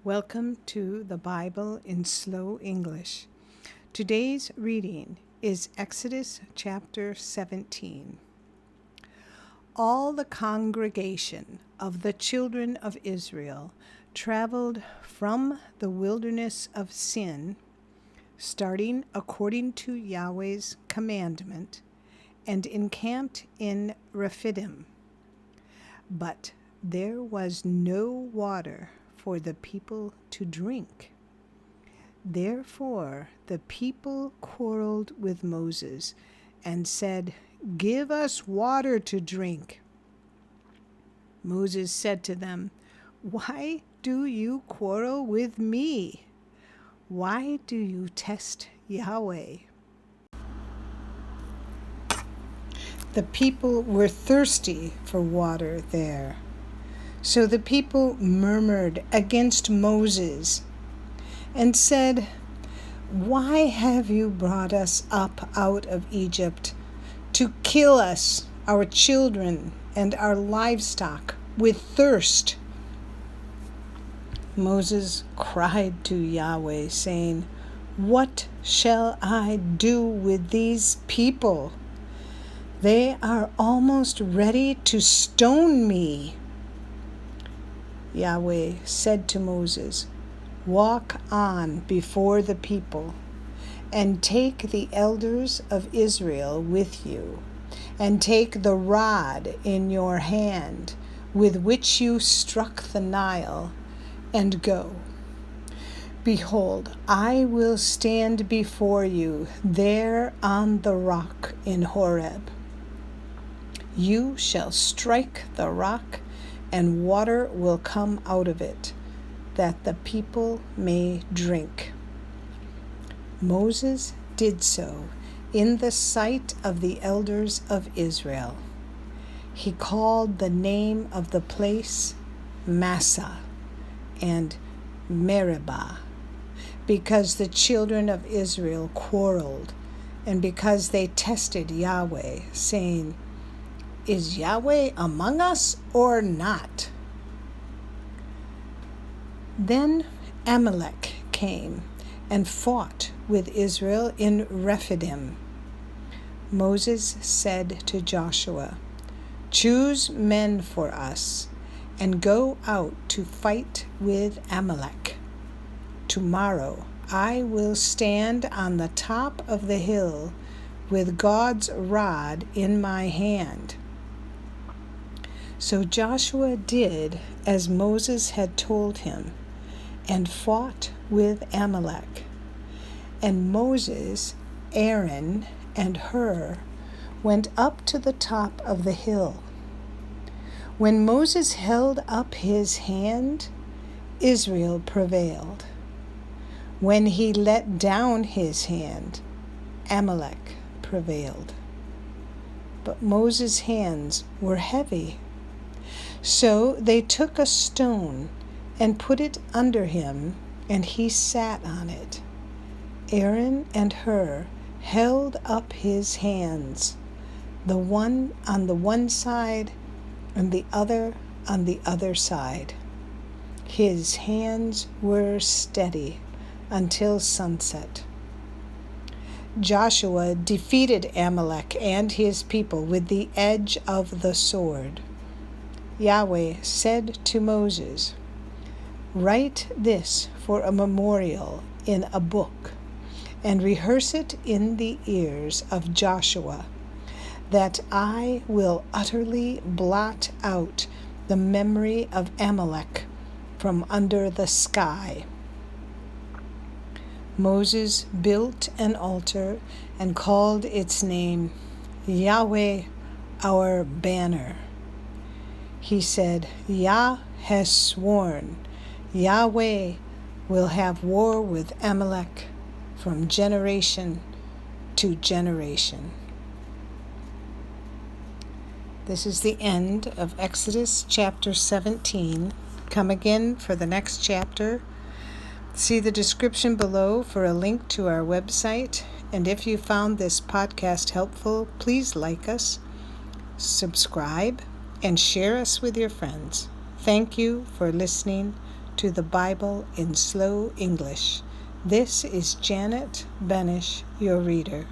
Welcome to the Bible in Slow English. Today's reading is Exodus chapter 17. All the congregation of the children of Israel traveled from the wilderness of Sin, starting according to Yahweh's commandment, and encamped in Rephidim. But there was no water for the people to drink. Therefore the people quarreled with Moses and said, "Give us water to drink." Moses said to them, "Why do you quarrel with me? Why do you test Yahweh?" The people were thirsty for water there. So the people murmured against Moses and said, "Why have you brought us up out of Egypt to kill us, our children, and our livestock with thirst?" Moses cried to Yahweh, saying, "What shall I do with these people? They are almost ready to stone me." Yahweh said to Moses, "Walk on before the people, and take the elders of Israel with you, and take the rod in your hand with which you struck the Nile, and go. Behold, I will stand before you there on the rock in Horeb. You shall strike the rock, and water will come out of it, that the people may drink." Moses did so in the sight of the elders of Israel. He called the name of the place Massah and Meribah, because the children of Israel quarreled, and because they tested Yahweh, saying, "Is Yahweh among us or not?" Then Amalek came and fought with Israel in Rephidim. Moses said to Joshua, "Choose men for us, and go out to fight with Amalek. Tomorrow I will stand on the top of the hill with God's rod in my hand." So Joshua did as Moses had told him, and fought with Amalek. And Moses, Aaron, and Hur went up to the top of the hill. When Moses held up his hand, Israel prevailed. When he let down his hand, Amalek prevailed. But Moses' hands were heavy. So they took a stone and put it under him, and he sat on it. Aaron and Hur held up his hands, the one on the one side and the other on the other side. His hands were steady until sunset. Joshua defeated Amalek and his people with the edge of the sword. Yahweh said to Moses, "Write this for a memorial in a book, and rehearse it in the ears of Joshua, that I will utterly blot out the memory of Amalek from under the sky." Moses built an altar and called its name Yahweh, our banner. He said, "Yah has sworn, Yahweh will have war with Amalek from generation to generation." This is the end of Exodus chapter 17. Come again for the next chapter. See the description below for a link to our website. And if you found this podcast helpful, please like us, subscribe, and share us with your friends. Thank you for listening to the Bible in Slow English. This is Janet Benish, your reader.